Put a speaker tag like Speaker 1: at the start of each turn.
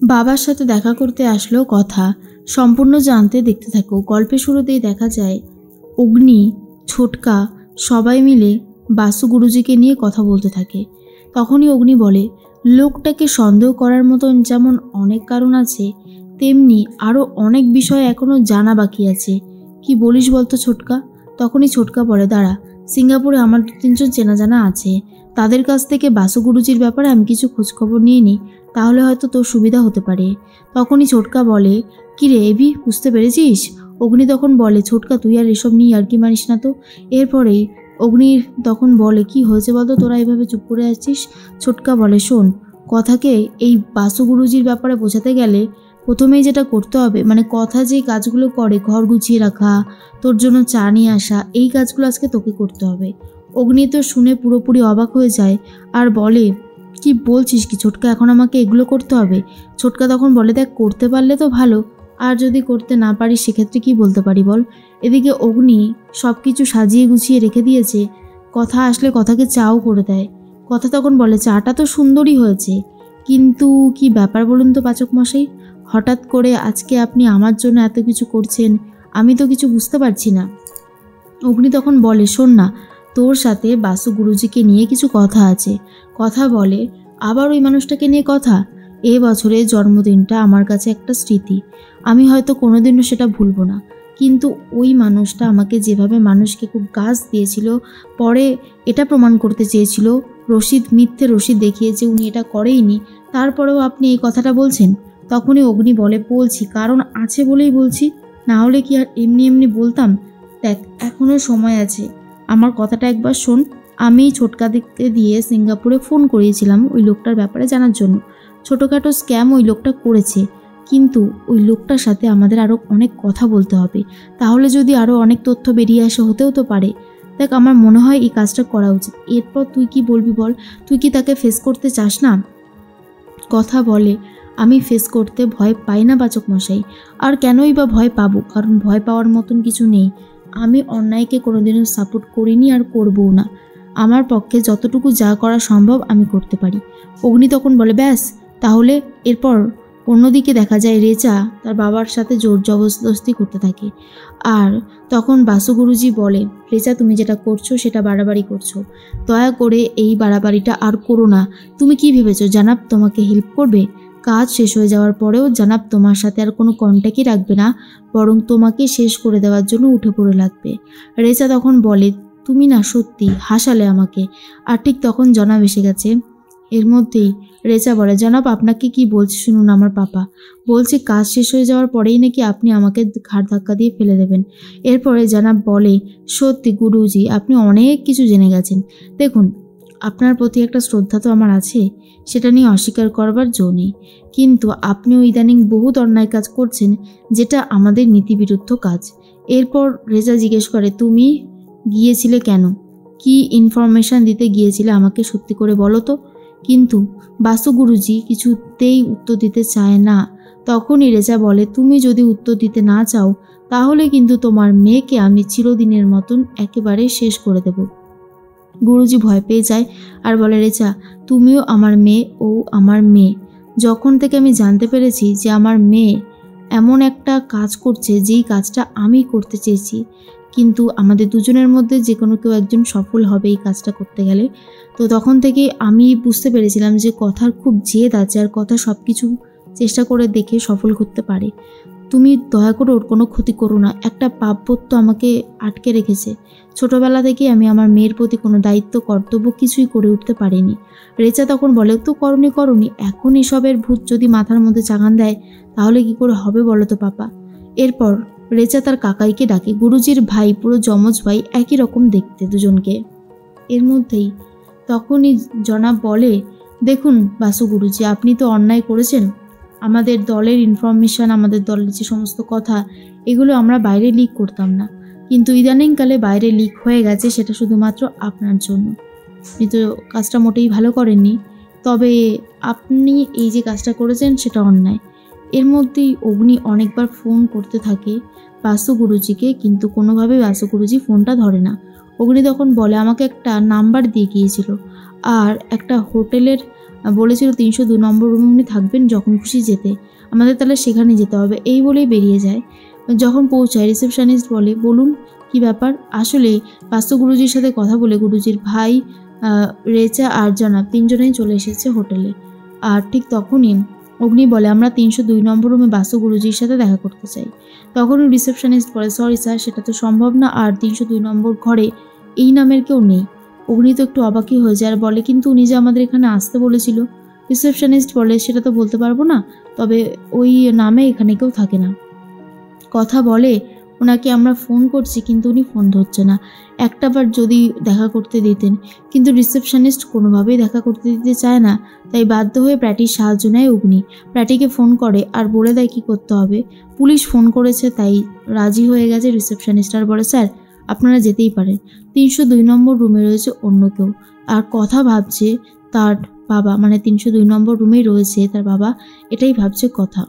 Speaker 1: বাবার সাথে দেখা করতে আসলেও কথা সম্পূর্ণ জানতে দেখতে থাকো। গল্পের শুরুতেই দেখা যায় অগ্নি, ছোটকা সবাই মিলে বাসু গুরুজিকে নিয়ে কথা বলতে থাকে। তখনই অগ্নি বলে, লোকটাকে সন্দেহ করার মতন যেমন অনেক কারণ আছে, তেমনি আরও অনেক বিষয় এখনও জানা বাকি আছে। কি বলিস বলতো ছোটকা? তখনই ছোটকা বলে, দাঁড়া, সিঙ্গাপুরে আমার 2-3জন চেনা জানা আছে, তাদের কাছ থেকে বাসু গুরুজির ব্যাপারে আমি কিছু খোঁজখবর নিয়ে নিই, তাহলে হয়তো তোর সুবিধা হতে পারে। তখনই ছোটকা বলে, কি রে এবি, বুঝতে পেরেছিস? অগ্নি তখন বলে, ছোটকা তুই আর এসব নিয়ে আর কি মানিস না তো। এরপরেই অগ্নির তখন বলে, কি হয়েছে বলতো, তোরা এভাবে চুপ করে আছিস? ছোটকা বলে, শোন, কথাকে এই বাসু গুরুজির ব্যাপারে বোঝাতে গেলে প্রথমেই যেটা করতে হবে, মানে কথা যে কাজগুলো করে, ঘর গুছিয়ে রাখা, তোর জন্য চা নিয়ে আসা, এই কাজগুলো আজকে তোকে করতে হবে। অগ্নি তো শুনে পুরোপুরি অবাক হয়ে যায় আর বলে, কি বলছিস কি ছোটকা, এখন আমাকে এগুলো করতে হবে? ছোটকা তখন বলে, দেখ, করতে পারলে তো ভালো, আর যদি করতে না পারিস সেক্ষেত্রে কি বলতে পারি বল। এদিকে অগ্নি সব কিছু সাজিয়ে গুছিয়ে রেখে দিয়েছে, কথা আসলে কথাকে চাও করে দেয়। কথা তখন বলে, চাটা তো সুন্দরই হয়েছে, কিন্তু কি ব্যাপার বলুন তো পাচক মশাই, হঠাৎ করে আজকে আপনি আমার জন্য এত কিছু করছেন, আমি তো কিছু বুঝতে পারছি না। অগ্নি তখন বলে, শোন না, তোর সাথে বাসু গুরুজিকে নিয়ে কিছু কথা আছে। কথা বলে, আবার ওই মানুষটাকে নিয়ে কথা? এ বছরের জন্মদিনটা আমার কাছে একটা স্মৃতি, আমি হয়তো কোনোদিনও সেটা ভুলবো না, কিন্তু ওই মানুষটা আমাকে যেভাবে মানুষকে খুব গাছ দিয়েছিল, পরে এটা প্রমাণ করতে চেয়েছিল, মিথ্যে রসিদ দেখিয়েছে উনি এটা করেইনি, তারপরেও আপনি এই কথাটা বলছেন? তখনই অগ্নি বলে, বলছি, কারণ আছে বলেই বলছি, না হলে কি আর এমনি এমনি বলতাম? দেখ, এখনও সময় আছে, আমার কথাটা একবার শোন। আমি ছোটকাদিকে দিয়ে সিঙ্গাপুরে ফোন করিয়েছিলাম ওই লোকটার ব্যাপারে জানার জন্য। ছোটোখাটো স্ক্যাম ওই লোকটা করেছে, কিন্তু ওই লোকটার সাথে আমাদের আরও অনেক কথা বলতে হবে, তাহলে যদি আরও অনেক তথ্য বেরিয়ে আসে, হতেও তো পারে। দেখ, আমার মনে হয় এই কাজটা করা উচিত। এরপর তুই কি বলবি বল? তুই কি তাকে ফেস করতে চাস না? কথা বলে, আমি ফেস করতে ভয় পাই না বাচক মশাই, আর কেনই বা ভয় পাবো, কারণ ভয় পাওয়ার মতন কিছু নেই। আমি অন্যায়কে কোনোদিনও সাপোর্ট করিনি আর করবও না, আমার পক্ষে যতটুকু যা করা সম্ভব আমি করতে পারি। অগ্নি তখন বলে, ব্যাস, তাহলে? এরপর অন্যদিকে দেখা যায় রেচা তার বাবার সাথে জোর জবরদস্তি করতে থাকে, আর তখন বাসু গুরুজি বলে, রেচা তুমি যেটা করছো সেটা বাড়াবাড়ি করছো, দয়া করে এই বাড়াবাড়িটা আর করো না। তুমি কি ভেবেছো জানাব তোমাকে হেল্প করবে? কাজ শেষ হয়ে যাওয়ার পরেও জানাব তোমার সাথে আর কোনো কন্ট্যাক্টই রাখবে না, বরং তোমাকে শেষ করে দেওয়ার জন্য উঠে পড়ে লাগবে। রেচা তখন বলে, তুমি না সত্যি হাসালে আমাকে। আর ঠিক তখন জনাব এসে গেছে। এর মধ্যেই রেচা বলে, জনাব আপনাকে কি বলছে শুনুন, আমার পাপা বলছে কাজ শেষ হয়ে যাওয়ার পরেই নাকি আপনি আমাকে ঘাড় ধাক্কা দিয়ে ফেলে দেবেন। এরপরে জনাব বলে, সত্যি গুরুজি, আপনি অনেক কিছু জেনে গেছেন। দেখুন, আপনার প্রতি একটা শ্রদ্ধা তো আমার আছে, সেটা নিয়ে অস্বীকার করবার জো নেই, কিন্তু আপনিও ইদানিং বহুত অন্যায় কাজ করছেন, যেটা আমাদের নীতিবিরুদ্ধ কাজ। এরপর রেজা জিজ্ঞেস করে, তুমি গিয়েছিলে কেন? কি ইনফরমেশন দিতে গিয়েছিলে আমাকে সত্যি করে বলো তো? কিন্তু বাসু গুরুজি কিছুতেই উত্তর দিতে চায় না। তখনই রেজা বলে, তুমি যদি উত্তর দিতে না চাও, তাহলে কিন্তু তোমার মেয়েকে আমি চিরদিনের মতন একেবারে শেষ করে দেব। গুরুজি ভয় পেয়ে যায় আর বলে, রেচা, তুমিও আমার মেয়ে, ও আমার মেয়ে। যখন থেকে আমি জানতে পেরেছি যে আমার মেয়ে এমন একটা কাজ করছে যেই কাজটা আমি করতে চেয়েছি, কিন্তু আমাদের দুজনের মধ্যে যে কোনো কেউ একজন সফল হবে এই কাজটা করতে গেলে, তো তখন থেকে আমি বুঝতে পেরেছিলাম যে কথার খুব জেদ আছে, আর কথা সব কিছু চেষ্টা করে দেখে সফল করতে পারে। তুমি দয়া করে ওর কোনো ক্ষতি করো না, একটা পাপবোধ তো আমাকে আটকে রেখেছে। ছোটবেলা থেকে আমি আমার মেয়ের প্রতি কোনো দায়িত্ব কর্তব্য কিছুই করে উঠতে পারিনি। রেচা তখন বলে, তো করনি, এখন এসবের ভূত যদি মাথার মধ্যে চাগান দেয়, তাহলে কি করে হবে বলো তো পাপা? এরপর রেচা তার কাকাইকে ডাকে। গুরুজির ভাই, পুরো যমজ ভাই, একই রকম দেখতে দুজনকে। এর মধ্যেই তখনই জনাব বলে, দেখুন বাসু গুরুজি, আপনি তো অন্যায় করেছেন, আমাদের দলের ইনফরমেশান, আমাদের দলের যে সমস্ত কথা, এগুলো আমরা বাইরে লিক করতাম না, কিন্তু ইদানিংকালে বাইরে লিক হয়ে গেছে, সেটা শুধুমাত্র আপনার জন্য। আপনি তো কাজটা মোটেই ভালো করেননি, তবে আপনি এই যে কাজটা করেছেন সেটা অন্যায়। এর মধ্যেই অগ্নি অনেকবার ফোন করতে থাকে বাসু গুরুজিকে, কিন্তু কোনোভাবে বাসু গুরুজি ফোনটা ধরে না। অগ্নি তখন বলে, আমাকে একটা নাম্বার দিয়ে গিয়েছিল, আর একটা হোটেলের বলেছিল 302 নম্বর রুমে উনি থাকবেন, যখন খুশি যেতে, আমাদের তাহলে সেখানে যেতে হবে। এই বলেই বেরিয়ে যায়। যখন পৌঁছায় রিসেপশনিস্ট বলে, বলুন কি ব্যাপার। আসলে বাস্তু গুরুজির সাথে কথা বলে গুরুজির ভাই, রেচা আর জানাব তিনজনেই চলে এসেছে হোটেলে। আর ঠিক তখনই অগ্নি বলে, আমরা 302 নম্বর রুমে বাস্তু গুরুজির সাথে দেখা করতে চাই। তখন রিসেপশনিস্ট বলে, সরি স্যার, সেটা তো সম্ভব না, আর 302 নম্বর ঘরে এই নামের কেউ নেই। অগ্নি তো একটু অবাকই হয়ে যায় আর বলে, কিন্তু উনি যে আমাদের এখানে আসতে বলেছিল। রিসেপশনিস্ট বলে, সেটা তো বলতে পারবো না, তবে ওই নামে এখানে কেউ থাকে না। কথা বলে, ওনাকে আমরা ফোন করছি কিন্তু উনি ফোন ধরছে না, একটাবার যদি দেখা করতে দিতেন। কিন্তু রিসেপশনিস্ট কোনোভাবেই দেখা করতে দিতে চায় না, তাই বাধ্য হয়ে প্র্যাটির সাহায্য নেয় অগ্নি। প্র্যাটিকে ফোন করে আর বলে দেয় কী করতে হবে। পুলিশ ফোন করেছে, তাই রাজি হয়ে গেছে রিসেপশনিস্ট। আর বলে, স্যার আপনারা যেতেই পারেন, 302 নম্বর রুমে রয়েছে অন্য কেউ, আর কথা ভাবছে তার বাবা, মানে 302 নম্বর রুমেই রয়েছে তার বাবা, এটাই ভাবছে কথা।